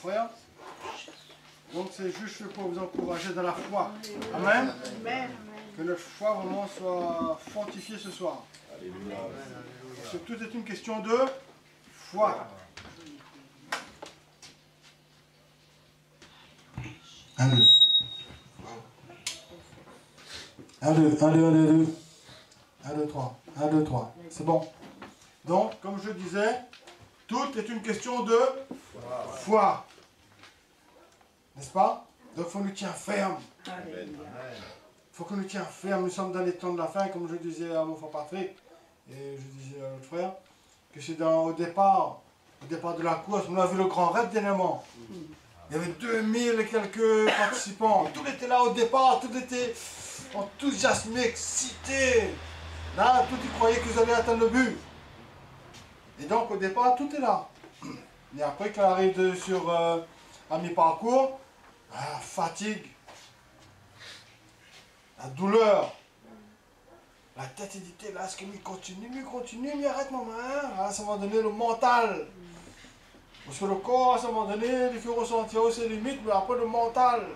frères. Donc c'est juste pour vous encourager dans la foi. Amen. Que notre foi vraiment soit fortifiée ce soir. Parce que tout est une question de foi. Un, deux. Un, deux, un, deux, un, deux, deux. Un, deux, trois. Un, deux, trois. C'est bon. Donc, comme je disais, tout est une question de foi. N'est-ce pas? Donc, il faut nous tenir ferme. Il faut que nous tenions ferme. Nous sommes dans les temps de la fin, comme je disais à mon frère Patrick, et je disais à notre frère, que c'est au départ de la course, on a vu le grand raid dernièrement. Il y avait 2000 et quelques participants. Tout était là au départ, tout était enthousiasmé, excité. Là, tout y croyait qu'ils allaient atteindre le but. Et donc, au départ, tout est là. Et après, quand on arrive sur à mi-parcours, fatigue, la douleur, la tête éditée, là, est-ce que lui continue, mais arrête maman, hein? À un moment donné, le mental. Parce que le corps, à un moment donné, il faut ressentir ses limites, mais après le mental.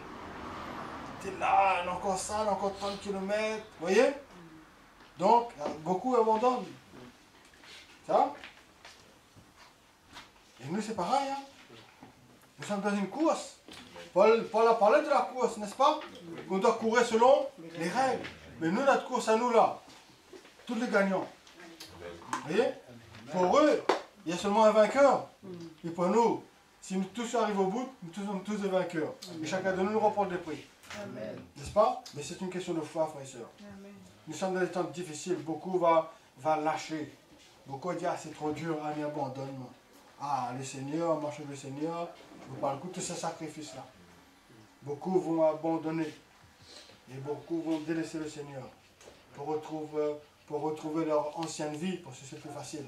Tu es là, encore ça, encore 30 km, vous voyez? Donc, beaucoup abandonnent. Ça? Et nous, c'est pareil, hein? Nous sommes dans une course. Paul a parlé de la course, n'est-ce pas? On doit courir selon les règles. Mais nous, notre course à nous, là, tous les gagnants. Vous voyez? Pour eux, il y a seulement un vainqueur. Et pour nous, si nous tous arrivons au bout, nous tous sommes tous des vainqueurs. Et chacun de nous remporte des prix. N'est-ce pas? Mais c'est une question de foi, frères et sœurs. Nous sommes dans des temps difficiles. Beaucoup va lâcher. Beaucoup vont dire, ah, c'est trop dur, ah, mais abandonne-moi. Ah, le Seigneur, marche avec le Seigneur, je vous parle de tous ces sacrifices-là. Beaucoup vont abandonner. Et beaucoup vont délaisser le Seigneur pour retrouver leur ancienne vie, parce que c'est plus facile.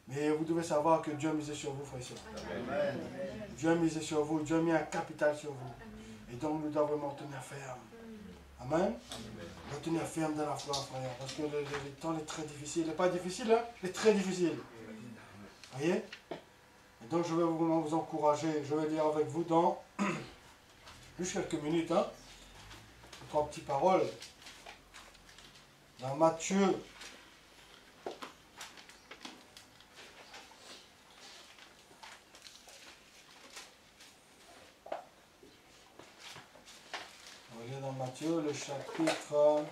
Mais vous devez savoir que Dieu a misé sur vous, frères et sœurs. Dieu a misé sur vous, Dieu a mis un capital sur vous. Et donc nous devons vraiment tenir ferme. Amen. Nous devons tenir ferme dans la foi, frère, parce que le temps est très difficile. Il n'est pas difficile, hein? Il est très difficile. Vous voyez? Et donc je vais vraiment vous encourager. Je vais lire avec vous dans juste quelques minutes, hein? 3 petites paroles. Dans Matthieu. On va lire dans Matthieu le chapitre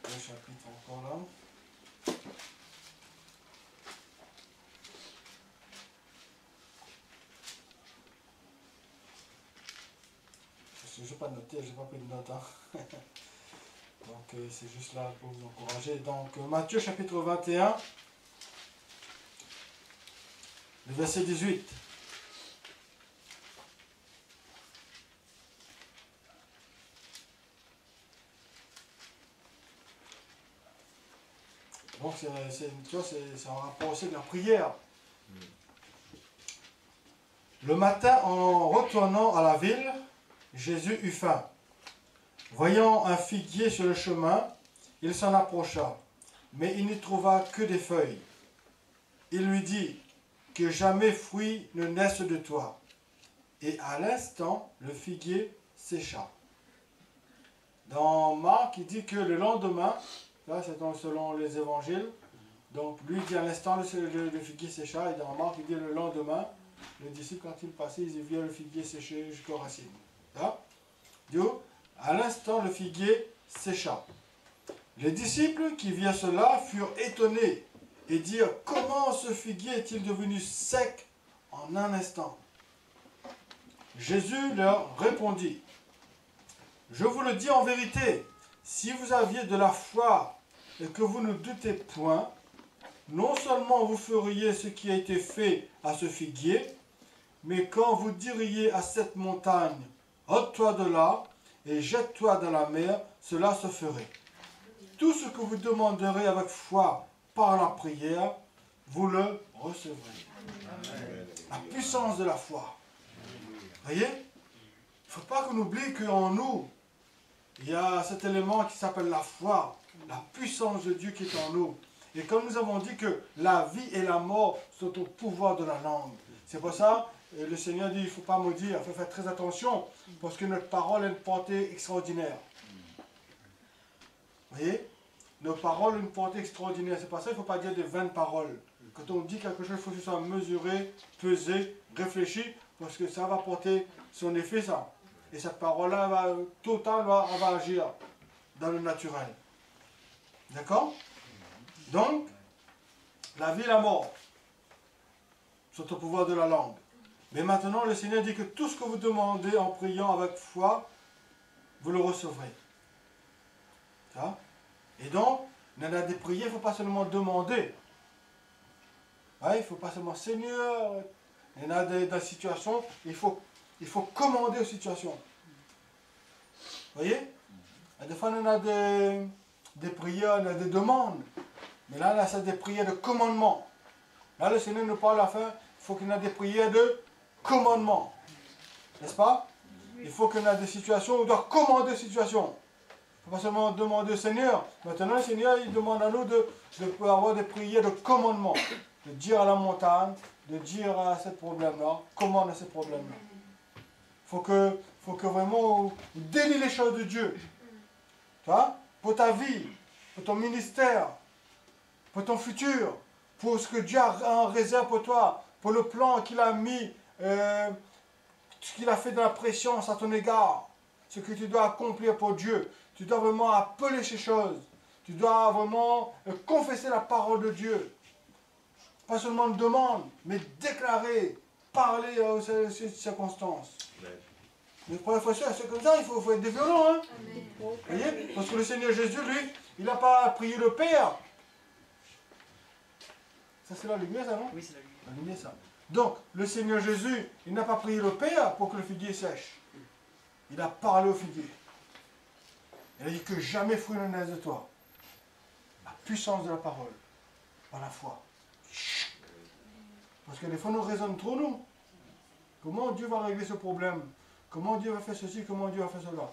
encore là. Je n'ai pas noté, je n'ai pas pris de notes. Hein. Donc c'est juste là pour vous encourager. Donc Matthieu chapitre 21, le verset 18. Donc c'est en rapport aussi de la prière. Le matin, en retournant à la ville, Jésus eut faim. Voyant un figuier sur le chemin, il s'en approcha, mais il n'y trouva que des feuilles. Il lui dit, que jamais fruit ne naisse de toi. Et à l'instant, le figuier sécha. Dans Marc, il dit que le lendemain, là c'est donc selon les évangiles, donc lui dit à l'instant le figuier sécha, et dans Marc, il dit le lendemain, les disciples quand ils passaient, ils virent le figuier sécher jusqu'aux racines. À l'instant, le figuier sécha. Les disciples qui virent cela furent étonnés et dirent, comment ce figuier est-il devenu sec en un instant? Jésus leur répondit, je vous le dis en vérité, si vous aviez de la foi et que vous ne doutez point, non seulement vous feriez ce qui a été fait à ce figuier, mais quand vous diriez à cette montagne, ôte-toi de là et jette-toi dans la mer, cela se ferait. Tout ce que vous demanderez avec foi par la prière, vous le recevrez. Amen. La puissance de la foi. Voyez? Il ne faut pas qu'on oublie qu'en nous, il y a cet élément qui s'appelle la foi, la puissance de Dieu qui est en nous. Et comme nous avons dit que la vie et la mort sont au pouvoir de la langue. C'est pour ça, le Seigneur dit, il ne faut pas maudire, il faut faire très attention, parce que notre parole a une portée extraordinaire. Vous voyez? Nos paroles ont une portée extraordinaire. C'est pour ça qu'il ne faut pas dire de vaines paroles. Quand on dit quelque chose, il faut que ce soit mesuré, pesé, réfléchi, parce que ça va porter son effet, ça. Et cette parole-là, va, tôt ou tard, elle va agir dans le naturel. D'accord? Donc, la vie et la mort sont au pouvoir de la langue. Mais maintenant, le Seigneur dit que tout ce que vous demandez en priant avec foi, vous le recevrez. Ça? Et donc, il y en a des prières, il ne faut pas seulement demander. Ouais, il ne faut pas seulement Seigneur. Il y en a des situations, il faut commander aux situations. Vous voyez? Et des fois, on a des prières, on a des demandes. Mais là, c'est des prières de commandement. Là, le Seigneur nous parle à la fin, il faut qu'il y ait des prières de commandement. N'est-ce pas? Il faut qu'il y ait des situations où on doit commander aux situations. Il ne faut pas seulement demander au Seigneur. Maintenant, le Seigneur, il demande à nous de avoir des prières de commandement. De dire à la montagne, de dire à ce problème-là, commande à ce problème-là. Il faut que vraiment on délie les choses de Dieu. Tu vois? Pour ta vie, pour ton ministère, pour ton futur, pour ce que Dieu a en réserve pour toi, pour le plan qu'il a mis, ce qu'il a fait de la préscience à ton égard, ce que tu dois accomplir pour Dieu. Tu dois vraiment appeler ces choses. Tu dois vraiment confesser la parole de Dieu. Pas seulement une demande, mais déclarer, parler aux circonstances. Mais pour les frères, c'est comme ça, il faut être des violents. Hein? Vous voyez? Parce que le Seigneur Jésus, lui, il n'a pas prié le Père. Ça, c'est la lumière, ça, non? Oui, c'est la lumière. La lumière, ça. Donc, le Seigneur Jésus, il n'a pas prié le Père pour que le figuier sèche. Il a parlé au figuier. Il a dit que jamais fruit ne naisse de toi. La puissance de la parole, par la foi. Parce que des fois, nous raisonnons trop, nous. Comment Dieu va régler ce problème? Comment Dieu va faire ceci? Comment Dieu va faire cela?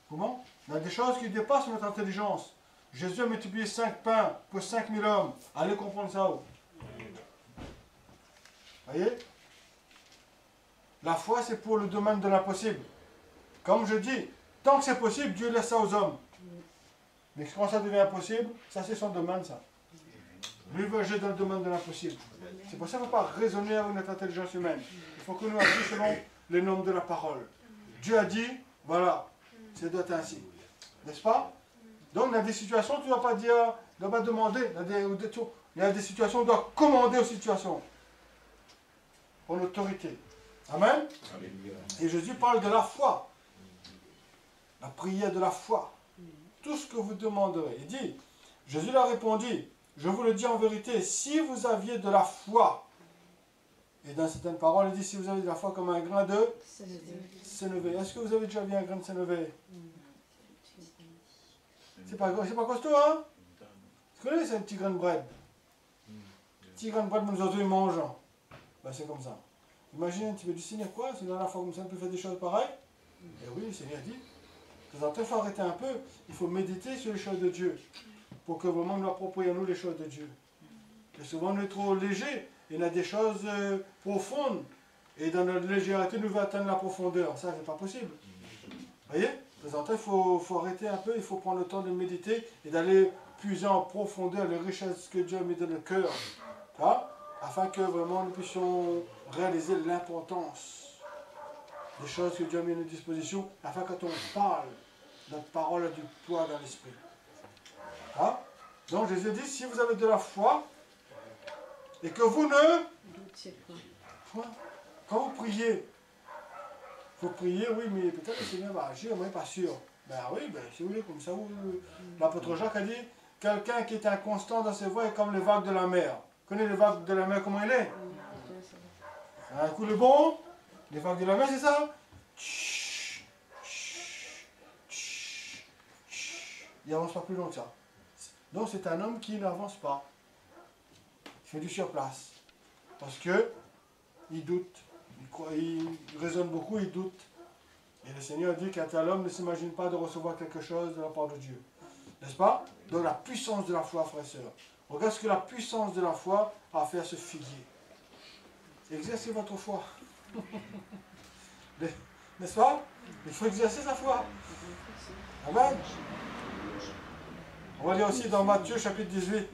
Comment? Il y a des choses qui dépassent notre intelligence. Jésus a multiplié 5 pains pour 5000 hommes. Allez comprendre ça. Vous voyez? La foi, c'est pour le domaine de l'impossible. Comme je dis, tant que c'est possible, Dieu laisse ça aux hommes. Mais quand ça devient impossible, ça c'est son domaine, ça. Lui veut agir dans le domaine de l'impossible. C'est pour ça qu'il ne faut pas raisonner avec notre intelligence humaine. Il faut que nous agissions selon les normes de la parole. Dieu a dit, voilà, c'est doit être ainsi. N'est-ce pas? Donc, il y a des situations, tu ne dois pas dire, tu ne dois pas demander. Il y a des situations, tu dois commander aux situations. Pour l'autorité. Amen? Et Jésus parle de la foi. La prière de la foi. Tout ce que vous demanderez. Il dit, Jésus leur répondit, je vous le dis en vérité, si vous aviez de la foi, et dans certaines paroles, il dit, si vous avez de la foi comme un grain de sénévé. Est-ce que vous avez déjà vu un grain de sénévé? C'est pas costaud, hein? Vous connaissez, c'est un petit grain de bread. Petit grain de bread, nous autres, ils mangent. Ben, c'est comme ça. Imagine, tu veux du Seigneur, quoi? C'est la dernière fois comme ça, on peut faire des choses pareilles? Et oui, le Seigneur dit. De temps en temps, il faut arrêter un peu. Il faut méditer sur les choses de Dieu. Pour que vraiment nous approprions nous les choses de Dieu. Et souvent, on est trop léger. Il y a des choses profondes. Et dans notre légèreté, nous veut atteindre la profondeur. Ça, c'est pas possible. Vous voyez? De temps en temps, il faut arrêter un peu. Il faut prendre le temps de méditer et d'aller puiser en profondeur les richesses que Dieu a mis dans le cœur. Hein? Afin que vraiment nous puissions réaliser l'importance des choses que Dieu a mis à notre disposition, afin que quand on parle, notre parole a du poids dans l'esprit. Hein? Donc Jésus dit, si vous avez de la foi, et que vous ne... Quand vous priez, vous priez, oui, mais peut-être que le Seigneur va agir, mais pas sûr. Ben oui, ben, si vous voulez, comme ça, l'apôtre Jacques a dit, quelqu'un qui est inconstant dans ses voies est comme les vagues de la mer. Vous connaissez les vagues de la mer, comment il est? Un coup de bon, les vagues de la mer, c'est ça? Il n'avance pas plus loin que ça. Donc c'est un homme qui n'avance pas. Il fait du surplace. Parce que il doute. Il raisonne beaucoup, il doute. Et le Seigneur dit qu'un tel homme ne s'imagine pas de recevoir quelque chose de la part de Dieu. N'est-ce pas? Donc la puissance de la foi, frères et sœurs. Regarde ce que la puissance de la foi a fait à ce figuier. exercez votre foi. N'est-ce pas? Il faut exercer sa foi. Amen. On va lire aussi dans Matthieu chapitre 18.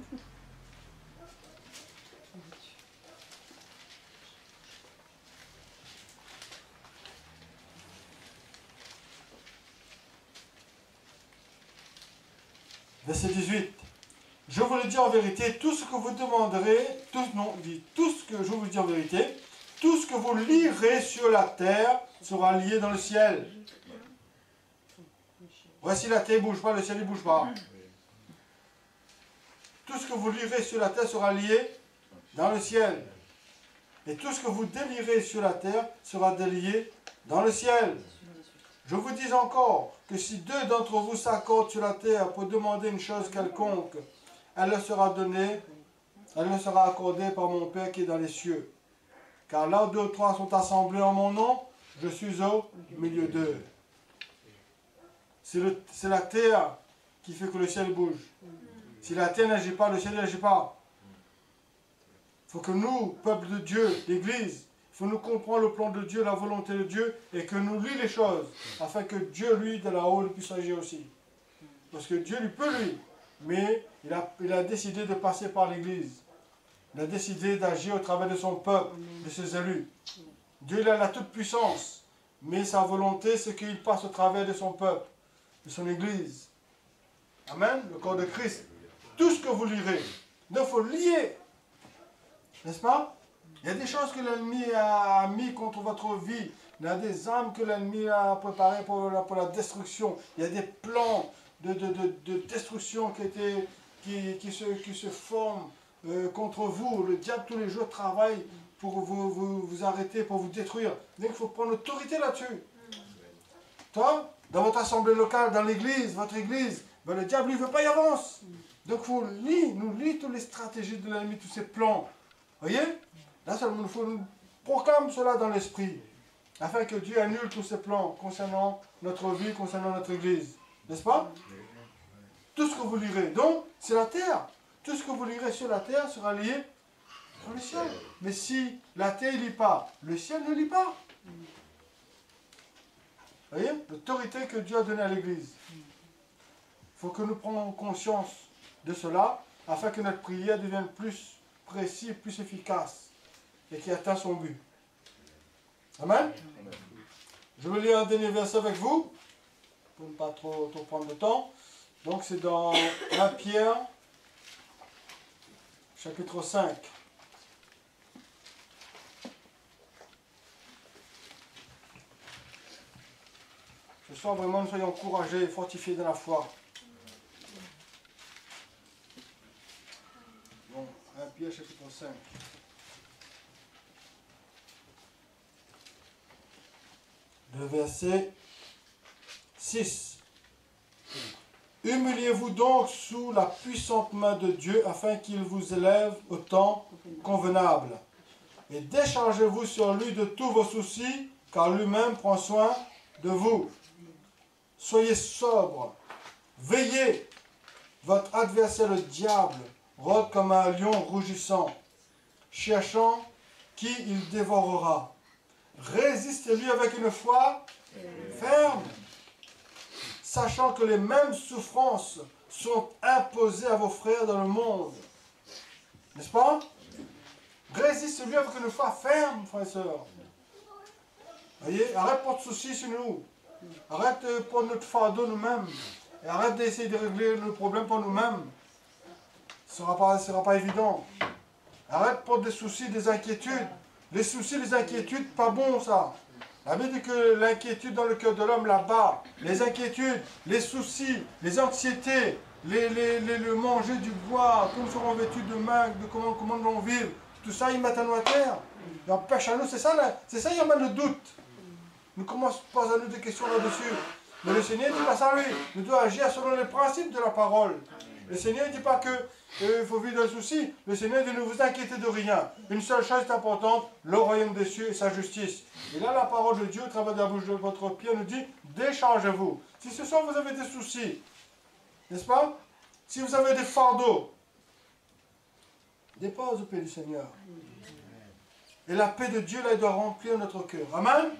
Verset 18. Je vous le dis en vérité, tout ce que vous demanderez, tout ce que je vous dis en vérité, tout ce que vous lirez sur la terre sera lié dans le ciel. Voici la terre ne bouge pas, le ciel ne bouge pas. Tout ce que vous lirez sur la terre sera lié dans le ciel. Et tout ce que vous délirez sur la terre sera délié dans le ciel. Je vous dis encore que si deux d'entre vous s'accordent sur la terre pour demander une chose quelconque, elle leur sera donnée, elle leur sera accordée par mon Père qui est dans les cieux. Car là où deux ou trois sont assemblés en mon nom, je suis au milieu d'eux. C'est la terre qui fait que le ciel bouge. Si la terre n'agit pas, le ciel n'agit pas. Il faut que nous, peuple de Dieu, l'Église, il faut nous comprendre le plan de Dieu, la volonté de Dieu, et que nous lisions les choses, afin que Dieu, lui, de là-haut, puisse agir aussi. Parce que Dieu, lui, peut, lui, mais il a décidé de passer par l'Église. Il a décidé d'agir au travers de son peuple, de ses élus. Dieu, il a la toute-puissance, mais sa volonté, c'est qu'il passe au travers de son peuple, de son Église. Amen, le corps de Christ. Tout ce que vous lirez, il faut lier. N'est-ce pas? Il y a des choses que l'ennemi a mis contre votre vie. Il y a des armes que l'ennemi a préparées pour la destruction. Il y a des plans de destruction qui se forment contre vous. Le diable tous les jours travaille pour vous arrêter, pour vous détruire. Donc il faut prendre autorité là-dessus. Toi, dans votre assemblée locale, dans l'église, votre église, ben le diable ne veut pas y avance. Donc il faut nous lire toutes les stratégies de l'ennemi, tous ses plans. Voyez? Là, il faut nous proclamer cela dans l'esprit, afin que Dieu annule tous ses plans concernant notre vie, concernant notre église. N'est-ce pas? Tout ce que vous lirez. Donc, c'est la terre. Tout ce que vous lirez sur la terre sera lié sur le ciel. Mais si la terre ne lit pas, le ciel ne lit pas. Voyez? L'autorité que Dieu a donnée à l'église. Il faut que nous prenions conscience de cela, afin que notre prière devienne plus précise, plus efficace, et qui atteint son but. Amen. Je vais lire un dernier verset avec vous, pour ne pas trop prendre de temps. Donc c'est dans 1 Pierre, chapitre 5. Ce soir, vraiment, nous soyons encouragés et fortifiés dans la foi. Bon, 1 Pierre, chapitre 5. Le verset 6. Humiliez-vous donc sous la puissante main de Dieu afin qu'il vous élève au temps convenable. Et déchargez-vous sur lui de tous vos soucis, car lui-même prend soin de vous. Soyez sobres, veillez. Votre adversaire le diable rôde comme un lion rougissant, cherchant qui il dévorera. Résistez-lui avec une foi ferme, sachant que les mêmes souffrances sont imposées à vos frères dans le monde. N'est-ce pas? Résistez-lui avec une foi ferme, frères et sœurs. Voyez, arrête de prendre de soucis sur nous. Arrête de prendre notre fardeau nous-mêmes. Et arrête d'essayer de régler le problème pour nous-mêmes. Ce ne sera pas évident. Arrête de prendre des soucis, des inquiétudes. Les soucis, les inquiétudes, pas bon ça. La Bible dit que l'inquiétude dans le cœur de l'homme là-bas, les inquiétudes, les soucis, les anxiétés, le manger, du boire, comme nous serons vêtus demain, de comment nous allons vivre, tout ça, ils mettent à nous à terre. Ils empêchent à nous, c'est ça, il y a mal le doute. Nous commençons à poser à nous des questions là-dessus. Mais le Seigneur ne dit pas ça lui. Nous devons agir selon les principes de la parole. Le Seigneur ne dit pas qu'il faut vivre dans le souci. Le Seigneur dit ne vous inquiétez de rien. Une seule chose est importante, le royaume des cieux et sa justice. Et là, la parole de Dieu, au travers de la bouche de votre pied, nous dit déchargez-vous. Si ce soir vous avez des soucis, n'est-ce pas? Si vous avez des fardeaux, dépose au pied du Seigneur. Et la paix de Dieu, là, elle doit remplir notre cœur. Amen.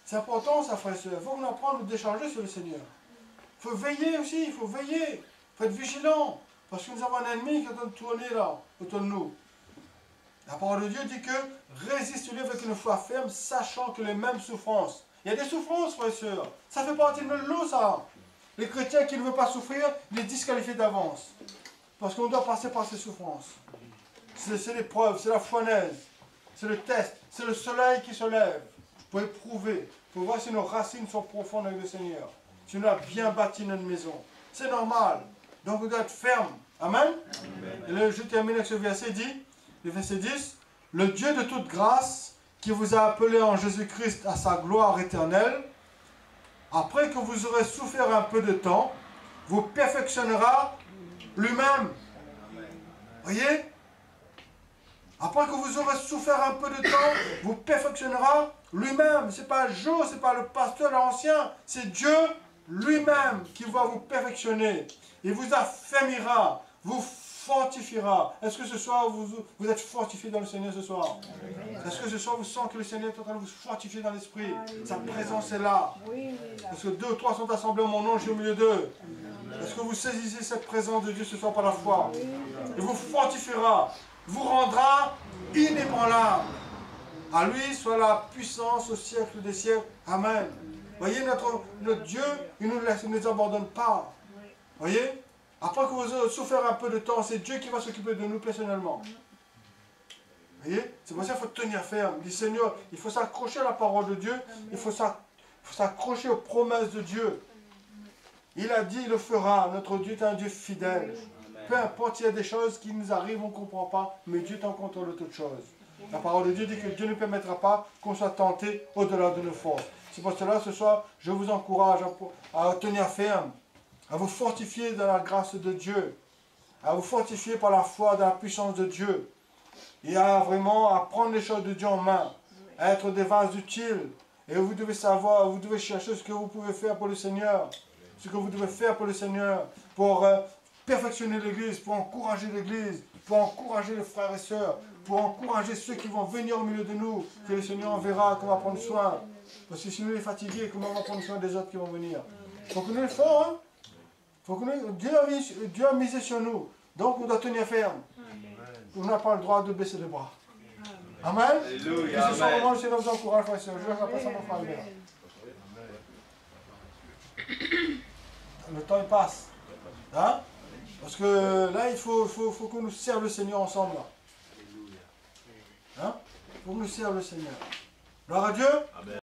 C'est important, ça, frère et soeur. Il faut qu'on apprenne à décharger sur le Seigneur. Il faut veiller aussi, il faut veiller. Il faut être vigilant. Parce que nous avons un ennemi qui est en train de tourner là, autour de nous. La parole de Dieu dit que résiste-lui avec une foi ferme, sachant que les mêmes souffrances. Il y a des souffrances, frères et sœurs. Ça fait partie de notre lot, ça. Les chrétiens qui ne veulent pas souffrir, ils sont disqualifiés d'avance. Parce qu'on doit passer par ces souffrances. C'est l'épreuve, c'est la fournaise, c'est le test, c'est le soleil qui se lève pour éprouver, pour voir si nos racines sont profondes avec le Seigneur. Si on a bien bâti notre maison. C'est normal. Donc on doit être ferme. Amen. Et là, je termine avec ce verset dit, le verset 10, « Le Dieu de toute grâce, qui vous a appelé en Jésus-Christ à sa gloire éternelle, après que vous aurez souffert un peu de temps, vous perfectionnera lui-même. » Voyez? Après que vous aurez souffert un peu de temps, vous perfectionnera lui-même. Ce n'est pas Joe, ce n'est pas le pasteur l'ancien, c'est Dieu lui-même qui va vous perfectionner. Il vous affermira, vous fortifiera. Est-ce que ce soir, vous êtes fortifié dans le Seigneur ce soir? Est-ce que ce soir, vous sentez que le Seigneur est en train de vous fortifier dans l'esprit? Sa présence est là. Parce que 2 ou 3 sont assemblés en mon nom, je suis au milieu d'eux. Est-ce que vous saisissez cette présence de Dieu ce soir par la foi? Il vous fortifiera, vous rendra inébranlable. À lui soit la puissance au siècle des siècles. Amen. Voyez, notre Dieu, il ne nous abandonne pas. Voyez? Après que vous aurez souffert un peu de temps, c'est Dieu qui va s'occuper de nous personnellement. Voyez? C'est pour ça qu'il faut tenir ferme. Il dit, Seigneur, il faut s'accrocher à la parole de Dieu. Il faut s'accrocher aux promesses de Dieu. Il a dit, il le fera. Notre Dieu est un Dieu fidèle. Peu importe, il y a des choses qui nous arrivent, on ne comprend pas, mais Dieu est en contrôle de toutes choses. La parole de Dieu dit que Dieu ne permettra pas qu'on soit tenté au-delà de nos forces. C'est pour cela, ce soir, je vous encourage à tenir ferme, à vous fortifier dans la grâce de Dieu, à vous fortifier par la foi dans la puissance de Dieu, et à vraiment à prendre les choses de Dieu en main, à être des vases utiles. Et vous devez savoir, vous devez chercher ce que vous pouvez faire pour le Seigneur, ce que vous devez faire pour le Seigneur, pour perfectionner l'Église, pour encourager l'Église, pour encourager les frères et sœurs, pour encourager ceux qui vont venir au milieu de nous, que le Seigneur enverra, qu'on va prendre soin. Parce que si nous sommes fatigués, comment on va prendre soin des autres qui vont venir? Il faut que nous le fassions, hein? Faut que nous, Dieu a misé sur nous, donc on doit tenir ferme. On n'a pas le droit de baisser les bras. Amen. Alléluia. Et ce soir, moi, le Seigneur vous encourage, frères et sœurs. Je vais passer à mon frère Albert. Le temps il passe. Hein? Parce que là, il faut qu'on nous serve le Seigneur ensemble. Hein? Il faut qu'on nous serve le Seigneur. Gloire à Dieu. Amen.